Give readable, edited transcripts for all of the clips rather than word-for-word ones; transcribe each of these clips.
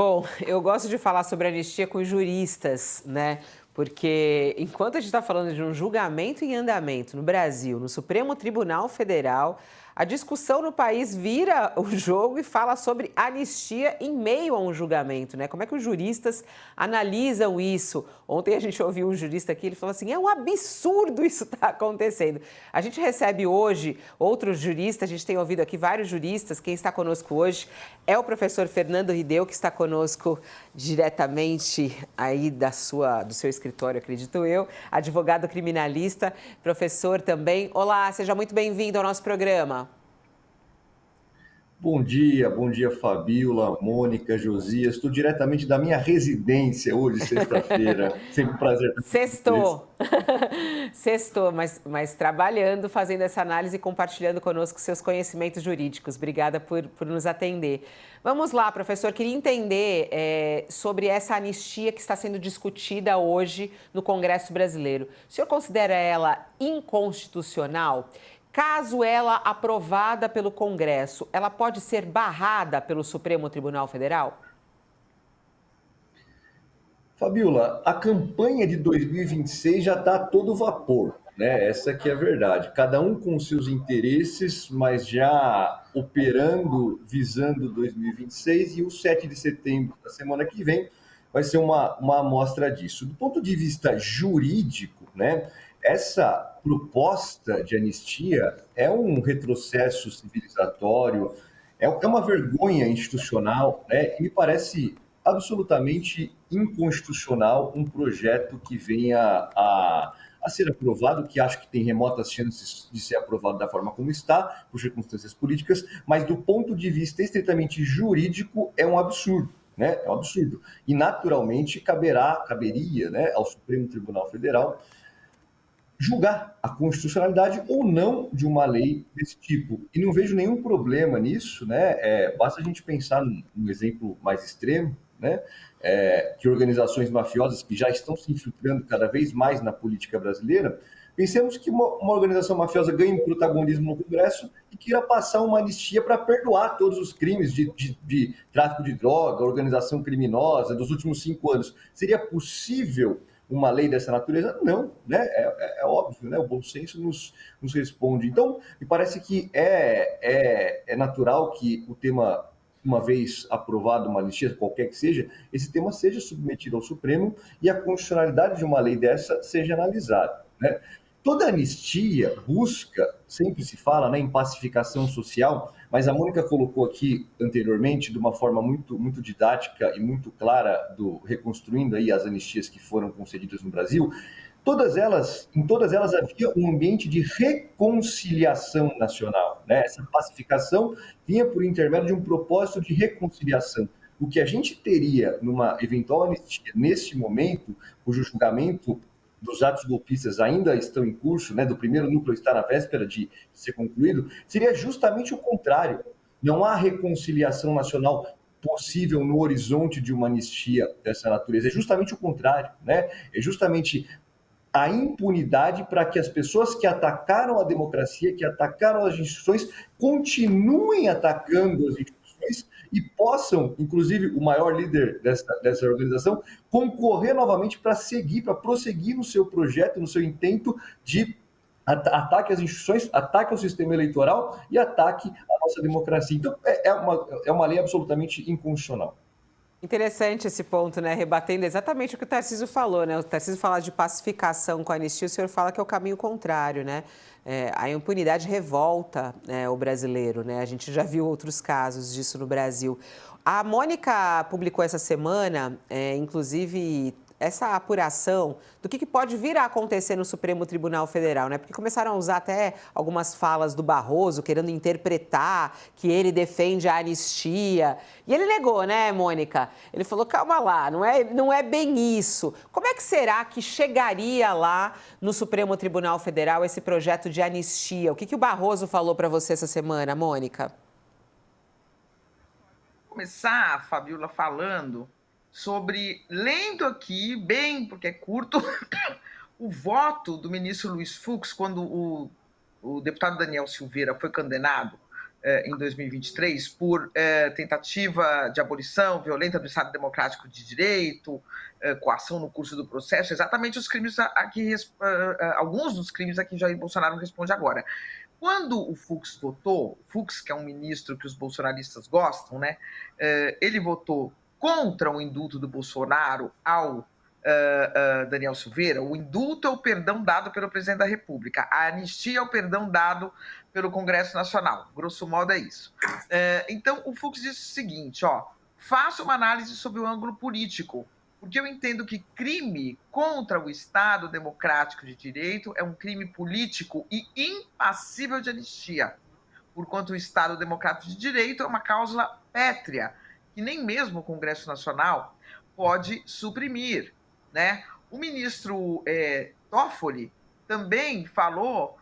Bom, eu gosto de falar sobre anistia com juristas, né? Porque enquanto a gente está falando de um julgamento em andamento no Brasil, no Supremo Tribunal Federal, a discussão no país vira o jogo e fala sobre anistia em meio a um julgamento, né? Como é que os juristas analisam isso? Ontem a gente ouviu um jurista aqui, ele falou assim, é um absurdo isso estar acontecendo. A gente recebe hoje outros juristas, a gente tem ouvido aqui vários juristas, quem está conosco hoje é o professor Fernando Rideu, que está conosco diretamente aí do seu escritório, acredito eu, advogado criminalista, professor também. Olá, seja muito bem-vindo ao nosso programa. Bom dia, Fabíola, Mônica, Josias. Estou diretamente da minha residência hoje, sexta-feira. Sempre um prazer estar com vocês. Sextou. Sextou, mas trabalhando, fazendo essa análise e compartilhando conosco seus conhecimentos jurídicos. Obrigada por nos atender. Vamos lá, professor, queria entender sobre essa anistia que está sendo discutida hoje no Congresso Brasileiro. O senhor considera ela inconstitucional? Caso ela aprovada pelo Congresso, ela pode ser barrada pelo Supremo Tribunal Federal? Fabíola, a campanha de 2026 já está a todo vapor, né? Essa que é a verdade. Cada um com seus interesses, mas já operando, visando 2026 e o 7 de setembro da semana que vem vai ser uma amostra disso. Do ponto de vista jurídico, né? Essa proposta de anistia é um retrocesso civilizatório, é uma vergonha institucional, né? E me parece absolutamente inconstitucional um projeto que venha a ser aprovado, que acho que tem remotas chances de ser aprovado da forma como está, por circunstâncias políticas, mas do ponto de vista estritamente jurídico é um absurdo. Né? É um absurdo. E, naturalmente, caberia, né, ao Supremo Tribunal Federal julgar a constitucionalidade ou não de uma lei desse tipo. E não vejo nenhum problema nisso, né? Basta a gente pensar num exemplo mais extremo, né? Que organizações mafiosas que já estão se infiltrando cada vez mais na política brasileira, pensemos que uma organização mafiosa ganhe protagonismo no Congresso e queira passar uma anistia para perdoar todos os crimes de tráfico de droga, organização criminosa dos últimos 5 anos. Seria possível uma lei dessa natureza? Não, né? É óbvio, né? O bom senso nos responde. Então, me parece que é natural que o tema, uma vez aprovado uma anistia, qualquer que seja, esse tema seja submetido ao Supremo e a constitucionalidade de uma lei dessa seja analisada, né? Toda anistia busca, sempre se fala, né, em pacificação social, mas a Mônica colocou aqui anteriormente, de uma forma muito, muito didática e muito clara, reconstruindo aí as anistias que foram concedidas no Brasil, em todas elas havia um ambiente de reconciliação nacional, né? Essa pacificação vinha por intermédio de um propósito de reconciliação. O que a gente teria numa eventual anistia neste momento, cujo julgamento dos atos golpistas ainda estão em curso, né, do primeiro núcleo está na véspera de ser concluído, seria justamente o contrário. Não há reconciliação nacional possível no horizonte de uma anistia dessa natureza. É justamente o contrário, né? É justamente a impunidade para que as pessoas que atacaram a democracia, que atacaram as instituições, continuem atacando as instituições e possam, inclusive o maior líder dessa organização, concorrer novamente para prosseguir no seu projeto, no seu intento de ataque às instituições, ataque ao sistema eleitoral e ataque à nossa democracia. Então, é uma lei absolutamente inconstitucional. Interessante esse ponto, né? Rebatendo exatamente o que o Tarcísio falou, né? O Tarcísio fala de pacificação com a anistia, o senhor fala que é o caminho contrário, né? A impunidade revolta, né, o brasileiro, né? A gente já viu outros casos disso no Brasil. A Mônica publicou essa semana, inclusive, essa apuração do que pode vir a acontecer no Supremo Tribunal Federal, né? Porque começaram a usar até algumas falas do Barroso, querendo interpretar que ele defende a anistia. E ele negou, né, Mônica? Ele falou, calma lá, não é bem isso. Como é que será que chegaria lá no Supremo Tribunal Federal esse projeto de anistia? O que o Barroso falou para você essa semana, Mônica? Começar, Fabiola, falando lendo aqui, bem, porque é curto, o voto do ministro Luiz Fux, quando o deputado Daniel Silveira foi condenado em 2023 por tentativa de abolição violenta do Estado Democrático de Direito, coação no curso do processo, exatamente os crimes alguns dos crimes a que Jair Bolsonaro responde agora. Quando o Fux votou, o Fux, que é um ministro que os bolsonaristas gostam, né, ele votou contra o indulto do Bolsonaro ao Daniel Silveira. O indulto é o perdão dado pelo presidente da República, a anistia é o perdão dado pelo Congresso Nacional. Grosso modo é isso. Então, o Fux disse o seguinte, faça uma análise sobre o ângulo político, porque eu entendo que crime contra o Estado Democrático de Direito é um crime político e impassível de anistia, porquanto o Estado Democrático de Direito é uma cláusula pétrea, que nem mesmo o Congresso Nacional pode suprimir, né? O ministro Toffoli também falou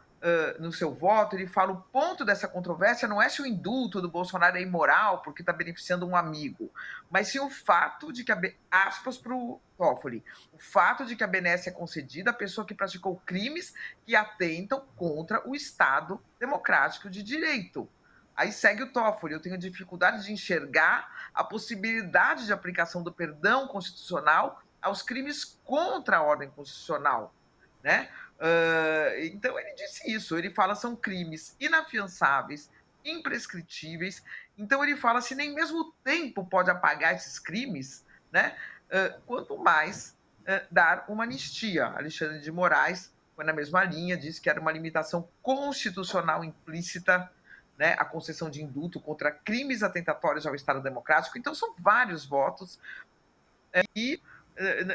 no seu voto, ele fala o ponto dessa controvérsia não é se o indulto do Bolsonaro é imoral porque está beneficiando um amigo, mas sim o fato de que, aspas para o Toffoli, o fato de que a benesse é concedida à pessoa que praticou crimes que atentam contra o Estado Democrático de Direito. Aí segue o Toffoli, eu tenho dificuldade de enxergar a possibilidade de aplicação do perdão constitucional aos crimes contra a ordem constitucional, né? Então ele disse isso, ele fala são crimes inafiançáveis, imprescritíveis, então ele fala se nem mesmo o tempo pode apagar esses crimes, né? Quanto mais dar uma anistia. Alexandre de Moraes foi na mesma linha, disse que era uma limitação constitucional implícita, né, a concessão de indulto contra crimes atentatórios ao Estado Democrático. Então são vários votos e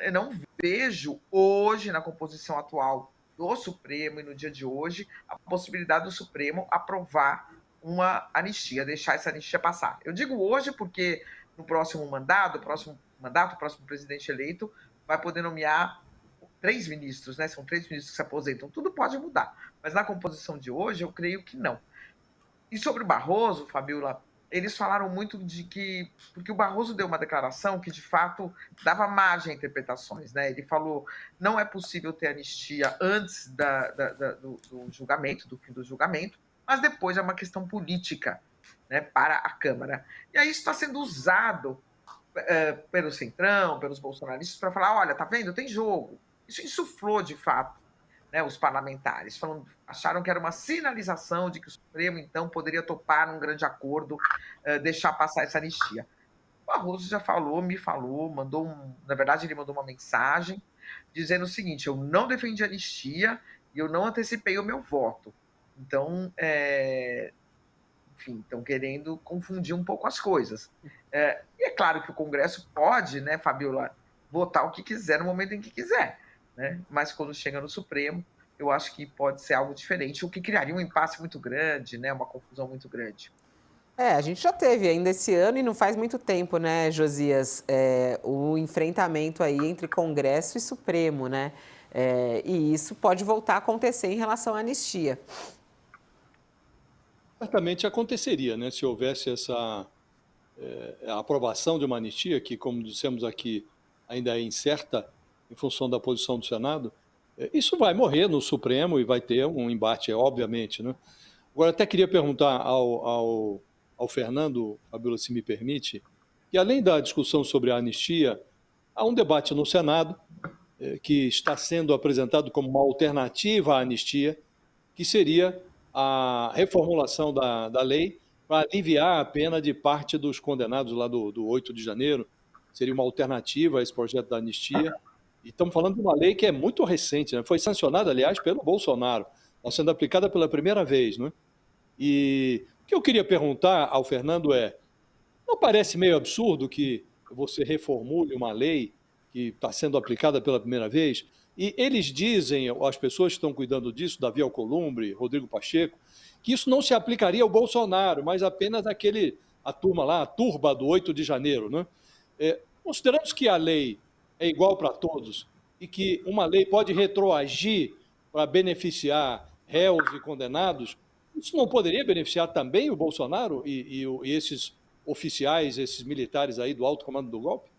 eu não vejo hoje, na composição atual do Supremo e no dia de hoje, a possibilidade do Supremo aprovar uma anistia, deixar essa anistia passar. Eu digo hoje porque no próximo mandato, o próximo presidente eleito vai poder nomear 3 ministros, né? São 3 ministros que se aposentam. Tudo pode mudar, mas na composição de hoje eu creio que não. E sobre o Barroso, Fabiola, eles falaram muito de que... Porque o Barroso deu uma declaração que, de fato, dava margem a interpretações, né? Ele falou não é possível ter anistia antes do julgamento, do fim do julgamento, mas depois é uma questão política, né, para a Câmara. E aí isso está sendo usado pelo Centrão, pelos bolsonaristas, para falar, olha, tá vendo? Tem jogo. Isso insuflou, de fato, né, os parlamentares, acharam que era uma sinalização de que o Supremo, então, poderia topar num grande acordo, deixar passar essa anistia. O Barroso já falou, me falou, na verdade, ele mandou uma mensagem dizendo o seguinte, eu não defendi a anistia e eu não antecipei o meu voto. Então, enfim, estão querendo confundir um pouco as coisas. E é claro que o Congresso pode, né, Fabiola, votar o que quiser no momento em que quiser, né? Mas quando chega no Supremo, eu acho que pode ser algo diferente, o que criaria um impasse muito grande, né? Uma confusão muito grande. A gente já teve ainda esse ano e não faz muito tempo, né, Josias, o enfrentamento aí entre Congresso e Supremo, né? E isso pode voltar a acontecer em relação à anistia. Certamente aconteceria, né, se houvesse essa aprovação de uma anistia, que, como dissemos aqui, ainda é incerta em função da posição do Senado. Isso vai morrer no Supremo e vai ter um embate, obviamente, né? Agora, até queria perguntar ao Fernando, Fabiola, se me permite, que além da discussão sobre a anistia, há um debate no Senado que está sendo apresentado como uma alternativa à anistia, que seria a reformulação da lei para aliviar a pena de parte dos condenados lá do 8 de janeiro. Seria uma alternativa a esse projeto da anistia. E estamos falando de uma lei que é muito recente, né? Foi sancionada, aliás, pelo Bolsonaro. Está sendo aplicada pela primeira vez, né? E o que eu queria perguntar ao Fernando não parece meio absurdo que você reformule uma lei que está sendo aplicada pela primeira vez? E eles dizem, as pessoas que estão cuidando disso, Davi Alcolumbre, Rodrigo Pacheco, que isso não se aplicaria ao Bolsonaro, mas apenas a turma lá, a turba do 8 de janeiro, né? Consideramos que a lei é igual para todos e que uma lei pode retroagir para beneficiar réus e condenados, isso não poderia beneficiar também o Bolsonaro e esses oficiais, esses militares aí do alto comando do golpe?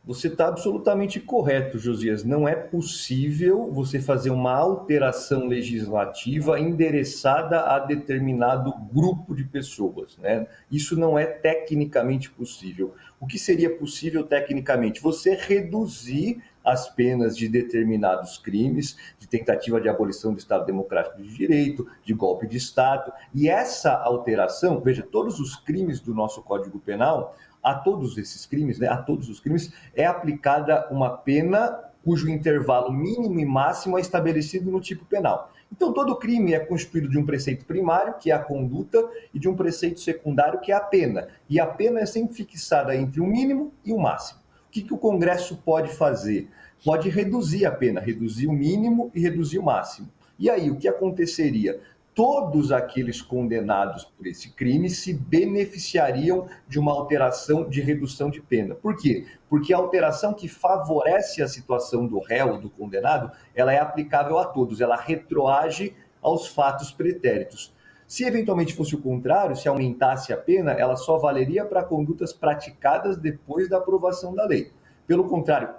Você está absolutamente correto, Josias. Não é possível você fazer uma alteração legislativa endereçada a determinado grupo de pessoas, né? Isso não é tecnicamente possível. O que seria possível tecnicamente? Você reduzir as penas de determinados crimes, de tentativa de abolição do Estado Democrático de Direito, de golpe de Estado. E essa alteração, veja, todos os crimes do nosso Código Penal, a todos esses crimes, né, a todos os crimes, é aplicada uma pena cujo intervalo mínimo e máximo é estabelecido no tipo penal. Então, todo crime é constituído de um preceito primário, que é a conduta, e de um preceito secundário, que é a pena. E a pena é sempre fixada entre o mínimo e o máximo. O que o Congresso pode fazer? Pode reduzir a pena, reduzir o mínimo e reduzir o máximo. E aí, o que aconteceria? Todos aqueles condenados por esse crime se beneficiariam de uma alteração de redução de pena. Por quê? Porque a alteração que favorece a situação do réu, do condenado, ela é aplicável a todos, ela retroage aos fatos pretéritos. Se eventualmente fosse o contrário, se aumentasse a pena, ela só valeria para condutas praticadas depois da aprovação da lei. Pelo contrário,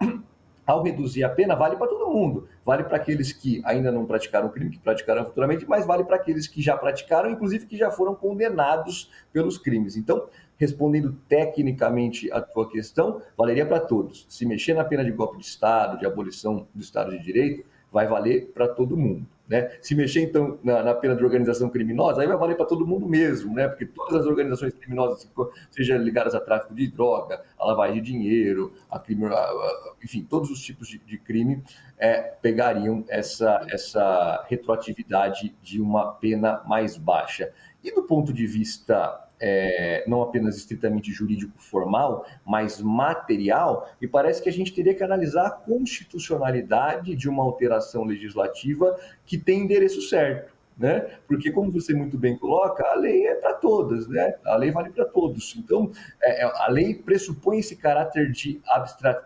ao reduzir a pena, vale para todo mundo. Vale para aqueles que ainda não praticaram o crime, que praticarão futuramente, mas vale para aqueles que já praticaram, inclusive que já foram condenados pelos crimes. Então, respondendo tecnicamente a tua questão, valeria para todos. Se mexer na pena de golpe de Estado, de abolição do Estado de Direito, vai valer para todo mundo. Né? Se mexer, então, na pena de organização criminosa, aí vai valer para todo mundo mesmo, né? Porque todas as organizações criminosas, sejam ligadas a tráfico de droga, a lavagem de dinheiro, enfim, todos os tipos de crime pegariam essa retroatividade de uma pena mais baixa. E do ponto de vista não apenas estritamente jurídico formal, mas material, me parece que a gente teria que analisar a constitucionalidade de uma alteração legislativa que tem endereço certo. Né? Porque, como você muito bem coloca, a lei é para todas, né? A lei vale para todos. Então, a lei pressupõe esse caráter de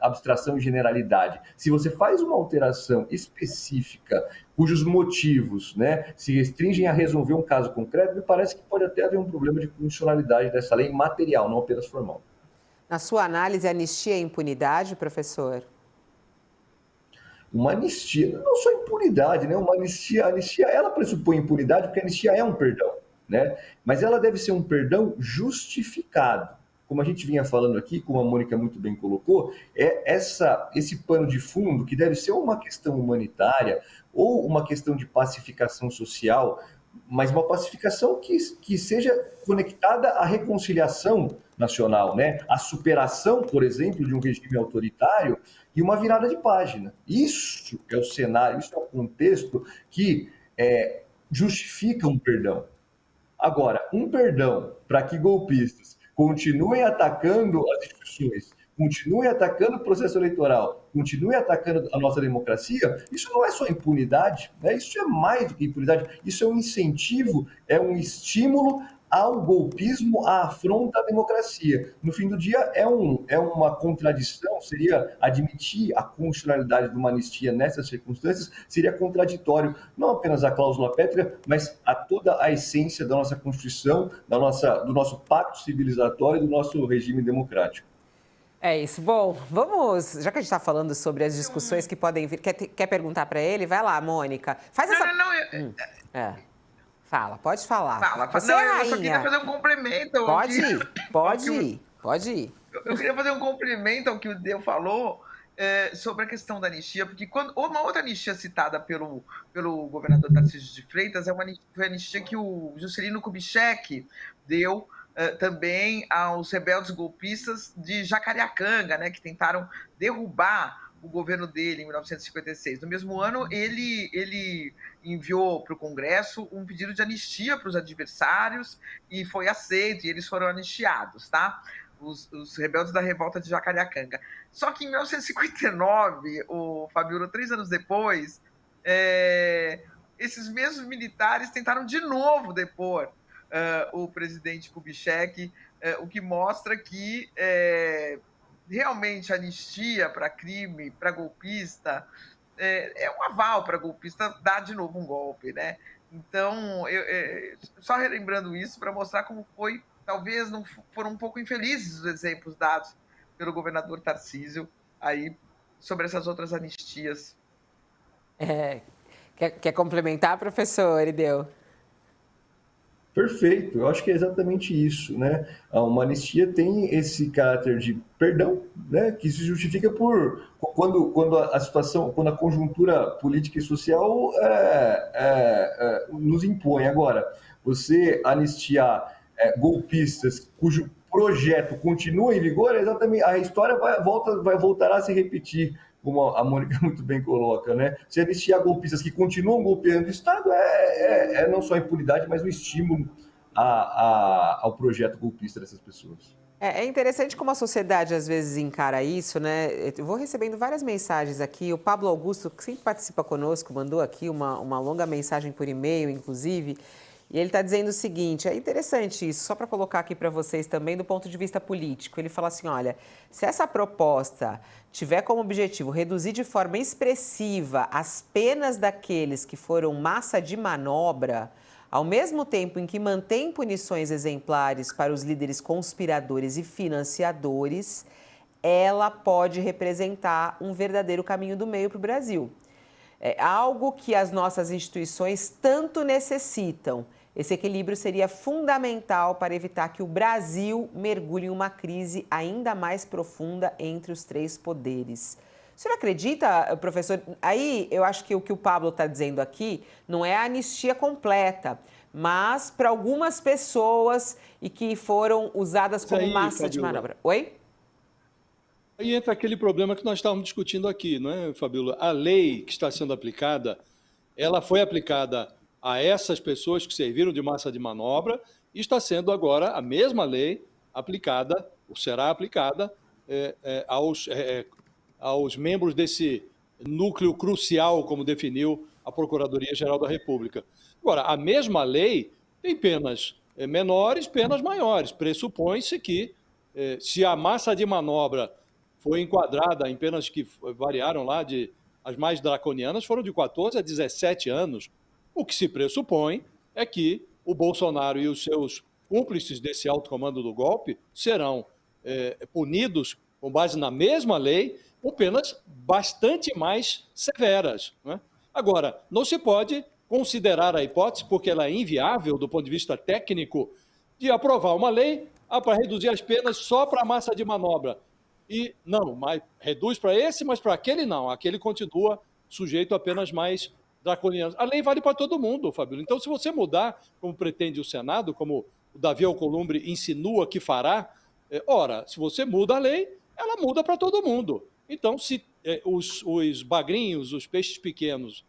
abstração e generalidade. Se você faz uma alteração específica, cujos motivos, né, se restringem a resolver um caso concreto, me parece que pode até haver um problema de funcionalidade dessa lei material, não apenas formal. Na sua análise, anistia é impunidade, professor? Uma anistia, não só impunidade, né? Uma anistia, ela pressupõe impunidade porque a anistia é um perdão, né? Mas ela deve ser um perdão justificado. Como a gente vinha falando aqui, como a Mônica muito bem colocou, esse pano de fundo que deve ser uma questão humanitária ou uma questão de pacificação social, mas uma pacificação que seja conectada à reconciliação nacional, né? A superação, por exemplo, de um regime autoritário e uma virada de página. Isso é o cenário, isso é o contexto que justifica um perdão. Agora, um perdão para que golpistas continuem atacando as instituições, continuem atacando o processo eleitoral, continuem atacando a nossa democracia, isso não é só impunidade, né? Isso é mais do que impunidade, isso é um incentivo, é um estímulo ao golpismo, à afronta à democracia. No fim do dia, é uma contradição, seria admitir a constitucionalidade de uma anistia nessas circunstâncias, seria contraditório, não apenas à cláusula pétrea, mas a toda a essência da nossa Constituição, do nosso pacto civilizatório e do nosso regime democrático. É isso. Bom, vamos. Já que a gente está falando sobre as discussões que podem vir. Quer perguntar para ele? Vai lá, Mônica. Faz essa. Fala, pode falar. Você eu só queria fazer um complemento. Pode ir. Eu queria fazer um complemento ao que o Deu falou sobre a questão da anistia, porque uma outra anistia citada pelo governador Tarcísio de Freitas foi a anistia que o Juscelino Kubitschek deu também aos rebeldes golpistas de Jacareacanga, né, que tentaram derrubar o governo dele em 1956. No mesmo ano, ele enviou para o Congresso um pedido de anistia para os adversários e foi aceito, e eles foram anistiados, tá? Os rebeldes da revolta de Jacareacanga. Só que em 1959, o Fabiano, 3 anos depois, esses mesmos militares tentaram de novo depor o presidente Kubitschek, o que mostra que realmente a anistia para crime, para golpista, é um aval para golpista dar de novo um golpe, né? Então, só relembrando isso para mostrar como talvez não foram um pouco infelizes os exemplos dados pelo governador Tarcísio aí sobre essas outras anistias. Quer complementar, professor Irineu? Perfeito, eu acho que é exatamente isso, né? Uma anistia tem esse caráter de perdão, né? Que se justifica por quando a situação, quando a conjuntura política e social nos impõe. Agora, você anistiar golpistas cujo projeto continua em vigor, exatamente a história vai voltar a se repetir, como a Mônica muito bem coloca, né? Se anistiar golpistas que continuam golpeando o Estado é não só a impunidade, mas o estímulo ao projeto golpista dessas pessoas. É interessante como a sociedade às vezes encara isso, né? Eu vou recebendo várias mensagens aqui. O Pablo Augusto, que sempre participa conosco, mandou aqui uma longa mensagem por e-mail, inclusive. E ele está dizendo o seguinte, é interessante isso, só para colocar aqui para vocês também do ponto de vista político. Ele fala assim, olha, se essa proposta tiver como objetivo reduzir de forma expressiva as penas daqueles que foram massa de manobra, ao mesmo tempo em que mantém punições exemplares para os líderes conspiradores e financiadores, ela pode representar um verdadeiro caminho do meio para o Brasil. É algo que as nossas instituições tanto necessitam. Esse equilíbrio seria fundamental para evitar que o Brasil mergulhe em uma crise ainda mais profunda entre os três poderes. O senhor acredita, professor? Aí eu acho que o que o Pablo está dizendo aqui não é a anistia completa, mas para algumas pessoas e que foram usadas como massa de manobra. Oi? Aí entra aquele problema que nós estávamos discutindo aqui, não é, Fabíola? A lei que está sendo aplicada, ela foi aplicada a essas pessoas que serviram de massa de manobra e está sendo agora a mesma lei aplicada, ou será aplicada, aos membros desse núcleo crucial, como definiu a Procuradoria-Geral da República. Agora, a mesma lei tem penas menores, penas maiores. Pressupõe-se que, se a massa de manobra foi enquadrada em penas que variaram lá, as mais draconianas foram de 14 a 17 anos. O que se pressupõe é que o Bolsonaro e os seus cúmplices desse alto comando do golpe serão punidos com base na mesma lei, com penas bastante mais severas, né? Agora, não se pode considerar a hipótese, porque ela é inviável do ponto de vista técnico, de aprovar uma lei para reduzir as penas só para a massa de manobra. E não, mas reduz para esse, mas para aquele não. Aquele continua sujeito a penas mais draconianas. A lei vale para todo mundo, Fabíola. Então, se você mudar, como pretende o Senado, como o Davi Alcolumbre insinua que fará, ora, se você muda a lei, ela muda para todo mundo. Então, se os bagrinhos, os peixes pequenos,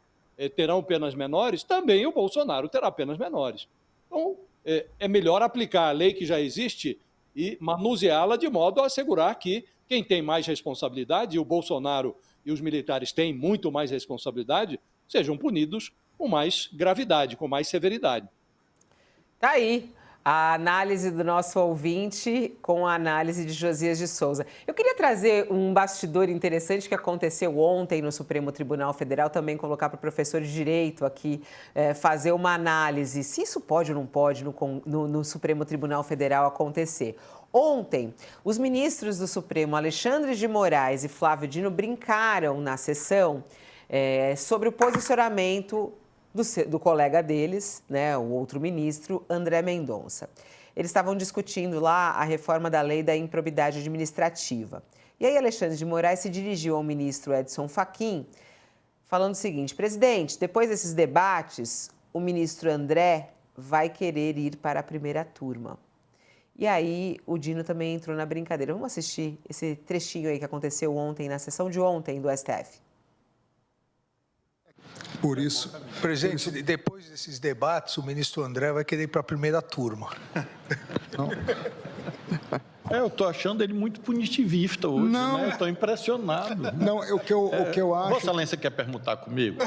terão penas menores, também o Bolsonaro terá penas menores. Então, é melhor aplicar a lei que já existe e manuseá-la de modo a assegurar que quem tem mais responsabilidade, e o Bolsonaro e os militares têm muito mais responsabilidade, sejam punidos com mais gravidade, com mais severidade. Tá aí a análise do nosso ouvinte com a análise de Josias de Souza. Eu queria trazer um bastidor interessante que aconteceu ontem no Supremo Tribunal Federal, também colocar para o professor de Direito aqui fazer uma análise, se isso pode ou não pode no Supremo Tribunal Federal acontecer. Ontem, os ministros do Supremo, Alexandre de Moraes e Flávio Dino, brincaram na sessão sobre o posicionamento do colega deles, né, o outro ministro, André Mendonça. Eles estavam discutindo lá a reforma da lei da improbidade administrativa. E aí Alexandre de Moraes se dirigiu ao ministro Edson Fachin, falando o seguinte: presidente, depois desses debates, o ministro André vai querer ir para a primeira turma. E aí o Dino também entrou na brincadeira. Vamos assistir esse trechinho aí que aconteceu ontem, na sessão de ontem do STF. Por isso, presidente, depois desses debates, o ministro André vai querer ir para a primeira turma. Não? Eu estou achando ele muito punitivista hoje, não, né? Estou impressionado. Não, o que eu acho... Vossa Excelência quer permutar comigo?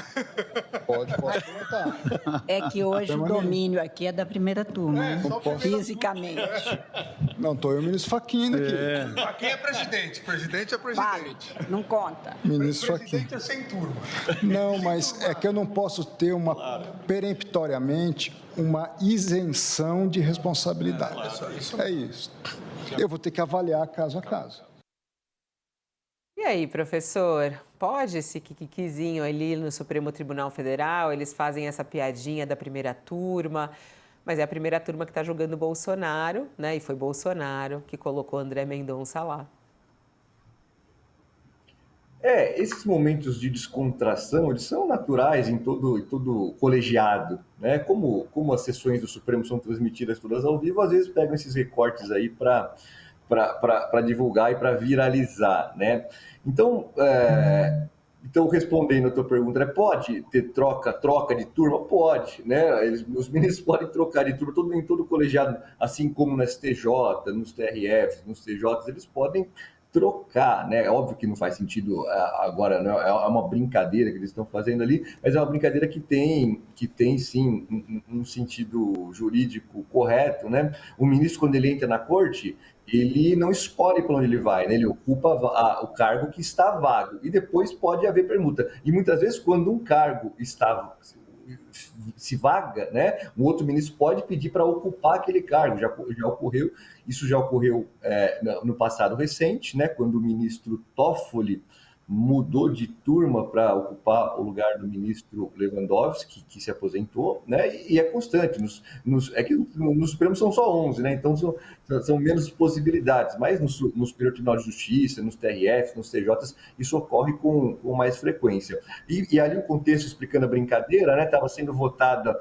Posso perguntar. É que hoje o domínio aqui é da primeira turma, né? Fisicamente. Não, estou eu e o ministro Fachin aqui. Fachin é presidente, presidente é presidente. Vale, não conta. Ministro Fachin. Presidente é sem turma. Não, mas é que eu não posso ter peremptoriamente uma isenção de responsabilidade. É isso. Eu vou ter que avaliar caso a caso. E aí, professor, pode esse quiquizinho ali no Supremo Tribunal Federal? Eles fazem essa piadinha da primeira turma, mas é a primeira turma que está julgando Bolsonaro, né? E foi Bolsonaro que colocou André Mendonça lá. Esses momentos de descontração, eles são naturais em todo colegiado, né? Como as sessões do Supremo são transmitidas todas ao vivo, às vezes pegam esses recortes aí para divulgar e para viralizar, né? Então, respondendo a tua pergunta, pode ter troca de turma? Pode, né? Os ministros podem trocar de turma em todo colegiado, assim como no STJ, nos TRFs, nos TJs, eles podem trocar, né? É óbvio que não faz sentido agora, né? É uma brincadeira que eles estão fazendo ali, mas é uma brincadeira que tem sim um sentido jurídico correto, né? O ministro, quando ele entra na corte, ele não escolhe para onde ele vai, né? Ele ocupa o cargo que está vago e depois pode haver permuta. E muitas vezes, quando um cargo se vaga, né, um outro ministro pode pedir para ocupar aquele cargo. Isso já ocorreu no passado recente, né, quando o ministro Toffoli mudou de turma para ocupar o lugar do ministro Lewandowski, que se aposentou, né, e é constante. É que no Supremo são só 11, né, então são menos possibilidades, mas no Superior Tribunal de Justiça, nos TRF, nos TJs, isso ocorre com mais frequência. E ali o contexto, explicando a brincadeira, né, estava sendo votada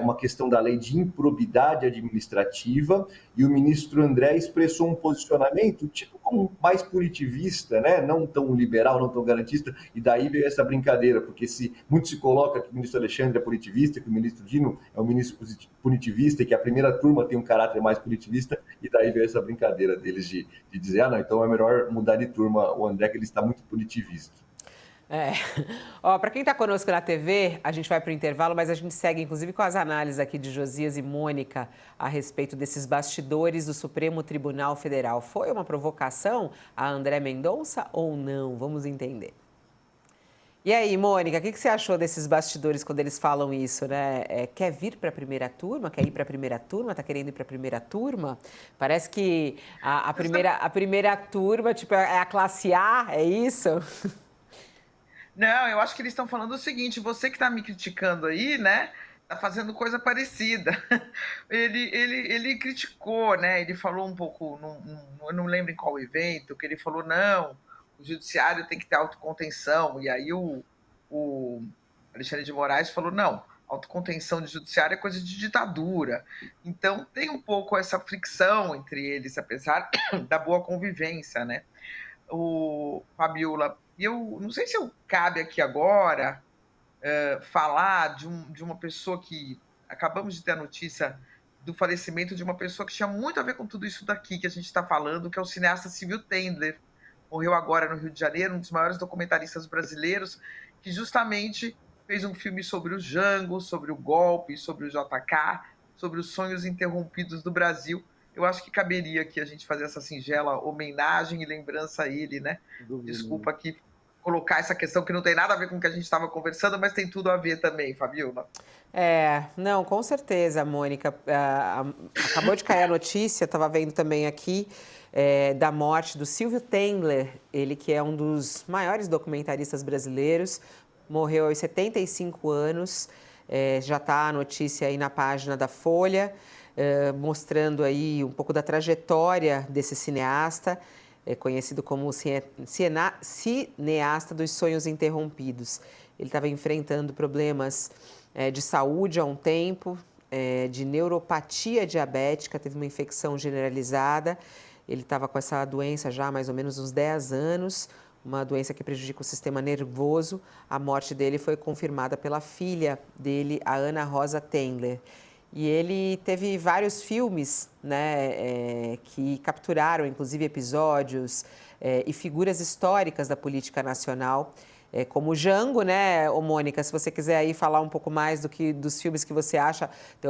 uma questão da lei de improbidade administrativa, e o ministro André expressou um posicionamento tipo como mais punitivista, né, não tão liberal, não tão garantista, e daí veio essa brincadeira, porque muito se coloca que o ministro Alexandre é punitivista, que o ministro Dino é um ministro punitivista, e que a primeira turma tem um caráter mais punitivista, e daí veio essa brincadeira deles de dizer, não, então é melhor mudar de turma o André, que ele está muito punitivista. Para quem está conosco na TV, a gente vai para o intervalo, mas a gente segue, inclusive, com as análises aqui de Josias e Mônica a respeito desses bastidores do Supremo Tribunal Federal. Foi uma provocação a André Mendonça ou não? Vamos entender. E aí, Mônica, o que você achou desses bastidores quando eles falam isso, né? Quer vir para a primeira turma? Quer ir para a primeira turma? Está querendo ir para a primeira turma? Parece que a primeira turma, tipo, é a classe A, é isso? Não, eu acho que eles estão falando o seguinte: você que está me criticando aí, né, está fazendo coisa parecida. Ele criticou, né, ele falou um pouco, eu não lembro em qual evento, que ele falou, não, o judiciário tem que ter autocontenção, e aí o Alexandre de Moraes falou, não, autocontenção de judiciário é coisa de ditadura. Então tem um pouco essa fricção entre eles, apesar da boa convivência, né? Fabiola, eu não sei se cabe aqui agora falar de uma pessoa que acabamos de ter a notícia do falecimento de uma pessoa que tinha muito a ver com tudo isso daqui que a gente está falando, que é o cineasta Silvio Tendler. Morreu agora no Rio de Janeiro, um dos maiores documentaristas brasileiros, que justamente fez um filme sobre o Jango, sobre o golpe, sobre o JK, sobre os sonhos interrompidos do Brasil. Eu acho que caberia aqui a gente fazer essa singela homenagem e lembrança a ele, né? Desculpa aqui colocar essa questão que não tem nada a ver com o que a gente estava conversando, mas tem tudo a ver também, Fabiola. Não, com certeza, Mônica. Acabou de cair a notícia, estava vendo também aqui, da morte do Silvio Tendler, ele que é um dos maiores documentaristas brasileiros, morreu aos 75 anos, já está a notícia aí na página da Folha, mostrando aí um pouco da trajetória desse cineasta, conhecido como o cineasta dos sonhos interrompidos. Ele estava enfrentando problemas de saúde há um tempo, de neuropatia diabética, teve uma infecção generalizada. Ele estava com essa doença já há mais ou menos uns 10 anos, uma doença que prejudica o sistema nervoso. A morte dele foi confirmada pela filha dele, a Ana Rosa Tendler. E ele teve vários filmes, né, que capturaram, inclusive, episódios e figuras históricas da política nacional, como o Jango, né, Mônica? Se você quiser aí falar um pouco mais dos filmes que você acha,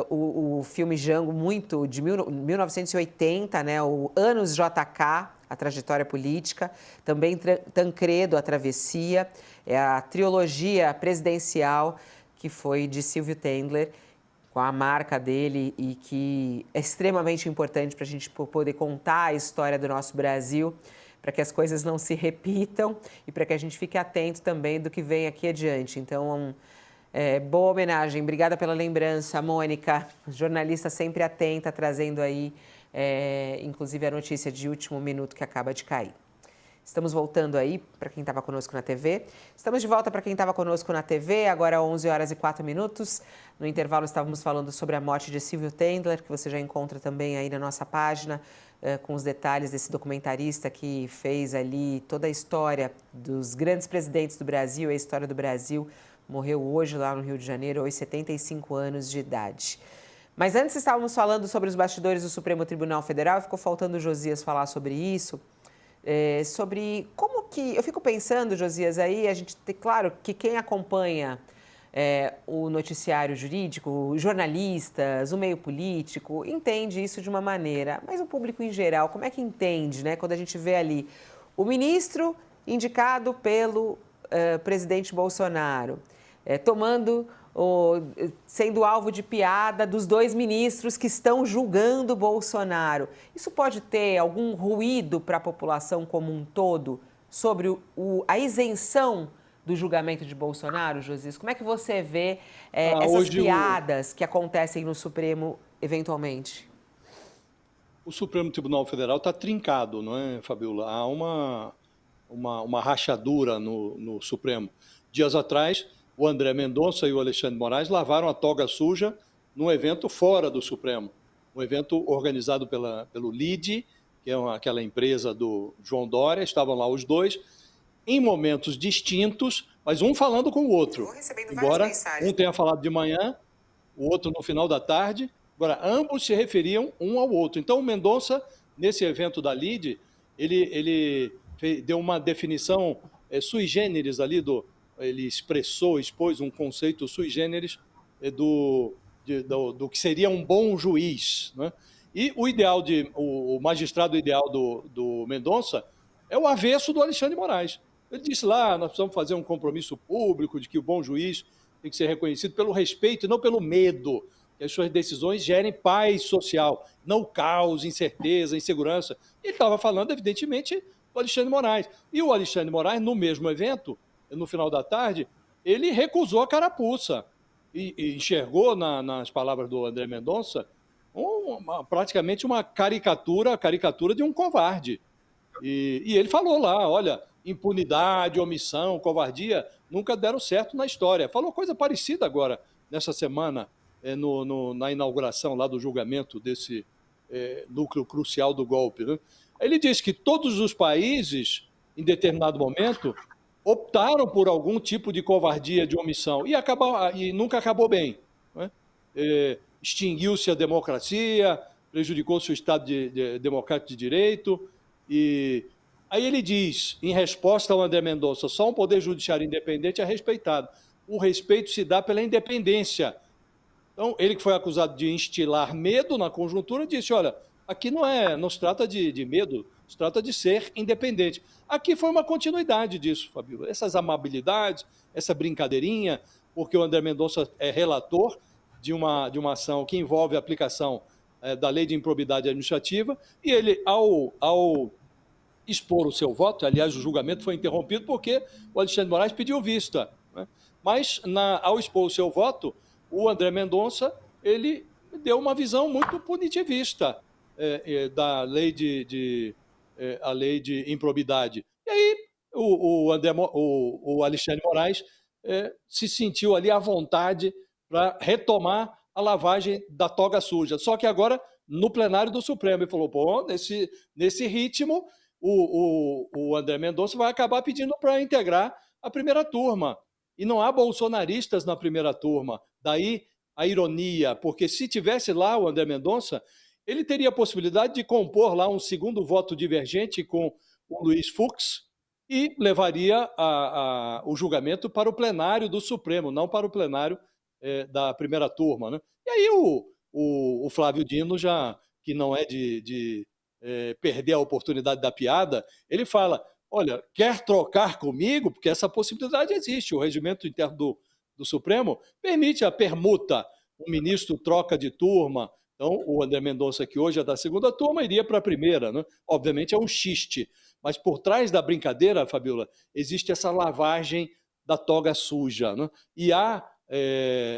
o filme Jango, muito de 1980, né, o Anos JK, a trajetória política, também Tancredo, a travessia, a trilogia presidencial que foi de Silvio Tendler, com a marca dele e que é extremamente importante para a gente poder contar a história do nosso Brasil. para que as coisas não se repitam e para que a gente fique atento também do que vem aqui adiante. Então, boa homenagem. Obrigada pela lembrança, Mônica, jornalista sempre atenta, trazendo aí, inclusive, a notícia de último minuto que acaba de cair. Estamos voltando aí para quem estava conosco na TV. Estamos de volta para quem estava conosco na TV, agora 11 horas e 4 minutos. No intervalo estávamos falando sobre a morte de Silvio Tendler, que você já encontra também aí na nossa página, com os detalhes desse documentarista que fez ali toda a história dos grandes presidentes do Brasil, a história do Brasil. Morreu hoje lá no Rio de Janeiro, aos 75 anos de idade. Mas antes estávamos falando sobre os bastidores do Supremo Tribunal Federal, ficou faltando o Josias falar sobre isso. Sobre como que... Eu fico pensando, Josias, aí a gente tem claro que quem acompanha o noticiário jurídico, os jornalistas, o meio político, entende isso de uma maneira, mas o público em geral, como é que entende, né? Quando a gente vê ali o ministro indicado pelo presidente Bolsonaro, sendo alvo de piada dos dois ministros que estão julgando Bolsonaro. Isso pode ter algum ruído para a população como um todo sobre a isenção do julgamento de Bolsonaro, Josias? Como é que você vê essas piadas que acontecem no Supremo eventualmente? O Supremo Tribunal Federal está trincado, não é, Fabiola? Há uma rachadura no Supremo. Dias atrás, o André Mendonça e o Alexandre de Moraes lavaram a toga suja num evento fora do Supremo, um evento organizado pelo LIDE, que é aquela empresa do João Dória. Estavam lá os dois, em momentos distintos, mas um falando com o outro. Embora um tenha falado de manhã, o outro no final da tarde. Agora, ambos se referiam um ao outro. Então, o Mendonça, nesse evento da LIDE, ele deu uma definição sui generis ali ele expôs um conceito sui generis do que seria um bom juiz, né? E o magistrado ideal do Mendonça é o avesso do Alexandre de Moraes. Ele disse lá, nós precisamos fazer um compromisso público de que o bom juiz tem que ser reconhecido pelo respeito e não pelo medo, que as suas decisões gerem paz social, não caos, incerteza, insegurança. Ele estava falando, evidentemente, do Alexandre de Moraes. E o Alexandre de Moraes, no mesmo evento, no final da tarde, ele recusou a carapuça e enxergou nas palavras do André Mendonça praticamente uma caricatura de um covarde. E ele falou lá, olha, impunidade, omissão, covardia nunca deram certo na história. Falou coisa parecida agora, nessa semana, na inauguração lá do julgamento desse núcleo crucial do golpe, né? Ele disse que todos os países, em determinado momento, optaram por algum tipo de covardia, de omissão, e nunca acabou bem, né? Extinguiu-se a democracia, prejudicou-se o Estado democrático de direito. E aí ele diz, em resposta ao André Mendonça, só um poder judiciário independente é respeitado. O respeito se dá pela independência. Então, ele que foi acusado de instilar medo na conjuntura, disse, olha, aqui não se trata de medo, se trata de ser independente. Aqui foi uma continuidade disso, Fabio. Essas amabilidades, essa brincadeirinha, porque o André Mendonça é relator de uma ação que envolve a aplicação da lei de improbidade administrativa, e ele, ao expor o seu voto, aliás, o julgamento foi interrompido porque o Alexandre de Moraes pediu vista, né? Mas, ao expor o seu voto, o André Mendonça, ele deu uma visão muito punitivista da lei a lei de improbidade. E aí o Alexandre de Moraes se sentiu ali à vontade para retomar a lavagem da toga suja. Só que agora, no plenário do Supremo, ele falou, pô, nesse ritmo, o André Mendonça vai acabar pedindo para integrar a primeira turma. E não há bolsonaristas na primeira turma. Daí a ironia, porque se tivesse lá o André Mendonça, ele teria a possibilidade de compor lá um segundo voto divergente com o Luiz Fux e levaria o julgamento para o plenário do Supremo, não para o plenário da primeira turma, né? E aí o Flávio Dino, já que não é de perder a oportunidade da piada, ele fala, olha, quer trocar comigo? Porque essa possibilidade existe. O regimento interno do Supremo permite a permuta. Um ministro troca de turma Então, o André Mendonça, que hoje é da segunda turma, iria para a primeira, né? Obviamente é um xiste, mas por trás da brincadeira, Fabiola, existe essa lavagem da toga suja, né? E há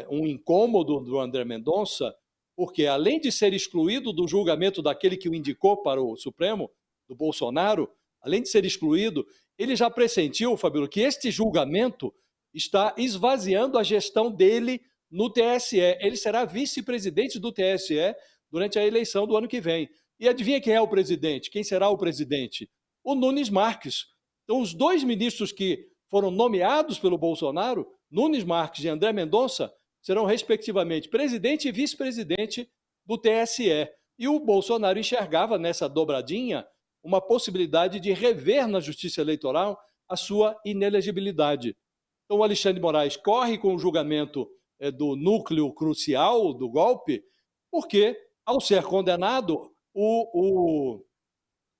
um incômodo do André Mendonça, porque além de ser excluído do julgamento daquele que o indicou para o Supremo, do Bolsonaro, além de ser excluído, ele já pressentiu, Fabiola, que este julgamento está esvaziando a gestão dele no TSE. Ele será vice-presidente do TSE durante a eleição do ano que vem. E adivinha quem é o presidente? Quem será o presidente? O Nunes Marques. Então, os dois ministros que foram nomeados pelo Bolsonaro, Nunes Marques e André Mendonça, serão, respectivamente, presidente e vice-presidente do TSE. E o Bolsonaro enxergava nessa dobradinha uma possibilidade de rever na Justiça Eleitoral a sua inelegibilidade. Então, o Alexandre de Moraes corre com o julgamento do núcleo crucial do golpe, porque, ao ser condenado, o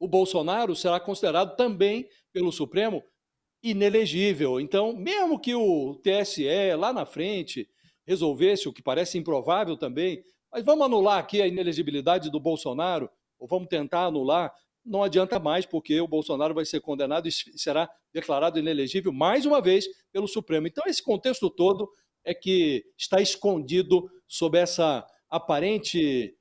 Bolsonaro será considerado também pelo Supremo inelegível. Então, mesmo que o TSE, lá na frente, resolvesse, o que parece improvável também, mas vamos anular aqui a inelegibilidade do Bolsonaro, ou vamos tentar anular, não adianta mais, porque o Bolsonaro vai ser condenado e será declarado inelegível mais uma vez pelo Supremo. Então, esse contexto todo é que está escondido sob essa aparente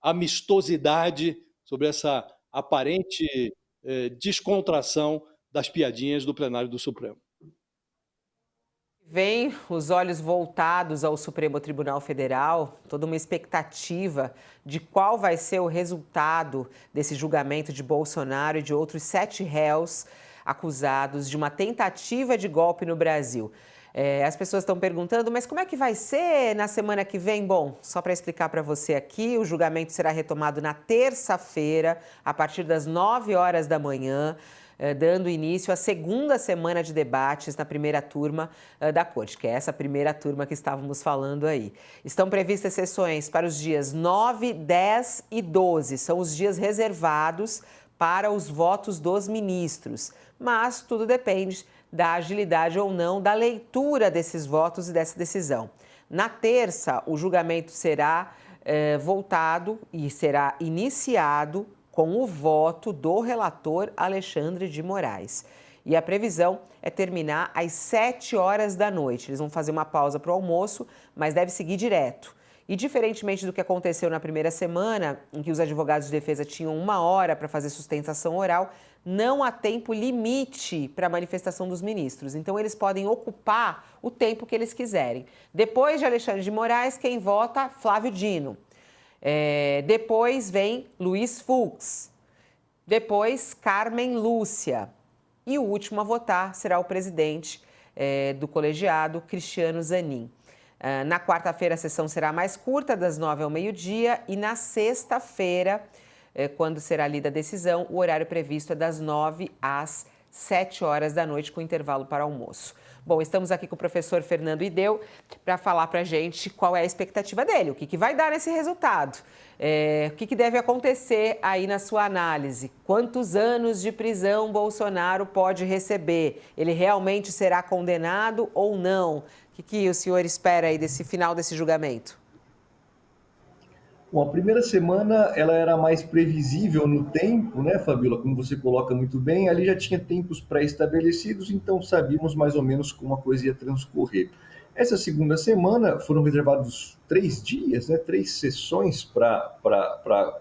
amistosidade, sobre essa aparente descontração das piadinhas do plenário do Supremo. Vem os olhos voltados ao Supremo Tribunal Federal, toda uma expectativa de qual vai ser o resultado desse julgamento de Bolsonaro e de outros 7 réus acusados de uma tentativa de golpe no Brasil. As pessoas estão perguntando, mas como é que vai ser na semana que vem? Bom, só para explicar para você aqui, o julgamento será retomado na terça-feira, a partir das 9 horas da manhã, dando início à segunda semana de debates na primeira turma da Corte, que é essa primeira turma que estávamos falando aí. Estão previstas sessões para os dias 9, 10 e 12, são os dias reservados para os votos dos ministros, mas tudo depende da agilidade ou não da leitura desses votos e dessa decisão. Na terça, o julgamento será voltado e será iniciado com o voto do relator Alexandre de Moraes. E a previsão é terminar às 7 horas da noite. Eles vão fazer uma pausa para o almoço, mas deve seguir direto. E diferentemente do que aconteceu na primeira semana, em que os advogados de defesa tinham 1 hora para fazer sustentação oral, não há tempo limite para a manifestação dos ministros. Então, eles podem ocupar o tempo que eles quiserem. Depois de Alexandre de Moraes, quem vota? Flávio Dino. Depois vem Luiz Fux. Depois, Carmen Lúcia. E o último a votar será o presidente do colegiado, Cristiano Zanin. Na quarta-feira, a sessão será mais curta, das 9 ao meio-dia. E na sexta-feira, quando será lida a decisão, o horário previsto é das 9 às 7 horas da noite, com intervalo para almoço. Bom, estamos aqui com o professor Fernando Ideu para falar para a gente qual é a expectativa dele, o que vai dar nesse resultado, o que deve acontecer aí na sua análise. Quantos anos de prisão Bolsonaro pode receber? Ele realmente será condenado ou não? O que o senhor espera aí desse final desse julgamento? Bom, a primeira semana ela era mais previsível no tempo, né, Fabiola? Como você coloca muito bem, ali já tinha tempos pré-estabelecidos, então sabíamos mais ou menos como a coisa ia transcorrer. Essa segunda semana foram reservados 3 dias, né, 3 sessões para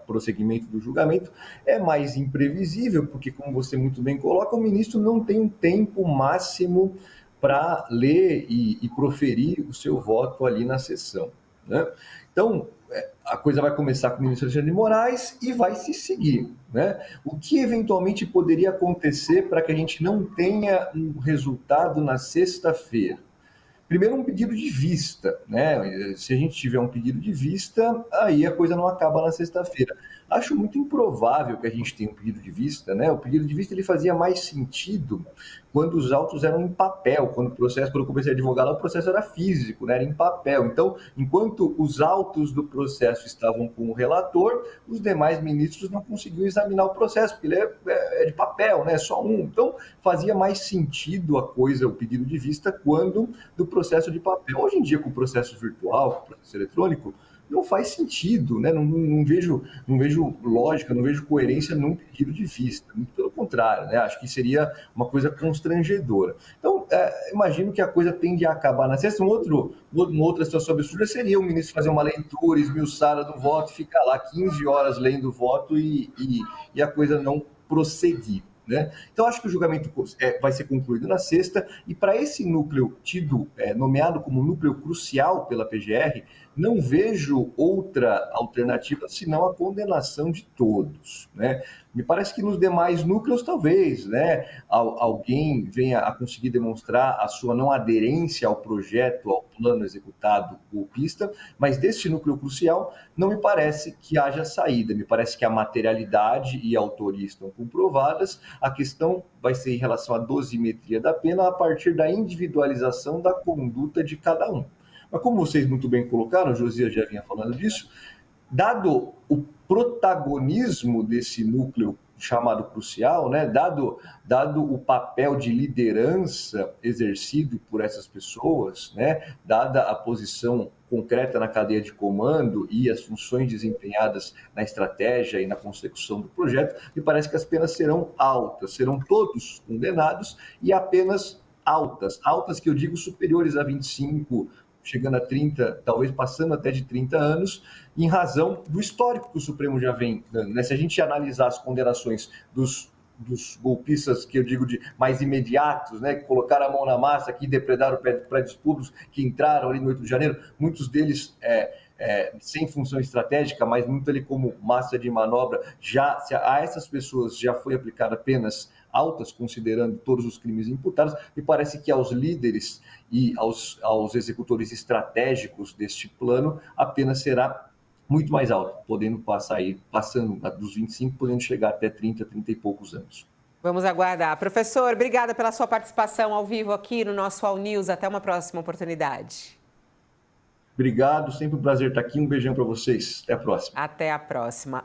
prosseguimento do julgamento. É mais imprevisível, porque, como você muito bem coloca, o ministro não tem um tempo máximo para ler e proferir o seu voto ali na sessão, né? Então, a coisa vai começar com o ministro Alexandre de Moraes e vai se seguir, né? O que eventualmente poderia acontecer para que a gente não tenha um resultado na sexta-feira? Primeiro, um pedido de vista, né? Se a gente tiver um pedido de vista, aí a coisa não acaba na sexta-feira. Acho muito improvável que a gente tenha um pedido de vista, né? O pedido de vista ele fazia mais sentido quando os autos eram em papel, quando eu comecei a advogar lá, o processo era físico, né? Era em papel. Então, enquanto os autos do processo estavam com o relator, os demais ministros não conseguiam examinar o processo, porque ele é de papel, né? Só um. Então, fazia mais sentido a coisa, o pedido de vista, quando do processo de papel. Hoje em dia, com o processo virtual, com o processo eletrônico, não faz sentido, né? Não vejo lógica, não vejo coerência num pedido de vista, muito pelo contrário, né? Acho que seria uma coisa constrangedora. Então, imagino que a coisa tende a acabar na sexta. Uma outra situação absurda seria o ministro fazer uma leitura esmiuçada do voto, ficar lá 15 horas lendo o voto e a coisa não prosseguir. Né? Então, acho que o julgamento vai ser concluído na sexta, e para esse núcleo nomeado como núcleo crucial pela PGR, não vejo outra alternativa senão a condenação de todos. Né? Me parece que nos demais núcleos, talvez, né, alguém venha a conseguir demonstrar a sua não aderência ao projeto, ao plano executado golpista, mas deste núcleo crucial não me parece que haja saída. Me parece que a materialidade e a autoria estão comprovadas. A questão vai ser em relação à dosimetria da pena a partir da individualização da conduta de cada um. Mas como vocês muito bem colocaram, o Josias já vinha falando disso, dado o protagonismo desse núcleo chamado crucial, né, dado o papel de liderança exercido por essas pessoas, né, dada a posição concreta na cadeia de comando e as funções desempenhadas na estratégia e na consecução do projeto, me parece que as penas serão altas, serão todos condenados e apenas altas que eu digo superiores a 25, chegando a 30, talvez passando até de 30 anos, em razão do histórico que o Supremo já vem dando. Né? Se a gente analisar as condenações dos golpistas, que eu digo de mais imediatos, né, que colocaram a mão na massa, que depredaram prédios públicos, que entraram ali no 8 de janeiro, muitos deles sem função estratégica, mas muito ali como massa de manobra, a essas pessoas já foi aplicada penas altas, considerando todos os crimes imputados. Me parece que aos líderes e aos executores estratégicos deste plano, a pena será muito mais alta, passando dos 25, podendo chegar até 30 e poucos anos. Vamos aguardar. Professor, obrigada pela sua participação ao vivo aqui no nosso All News. Até uma próxima oportunidade. Obrigado, sempre um prazer estar aqui. Um beijão para vocês. Até a próxima. Até a próxima.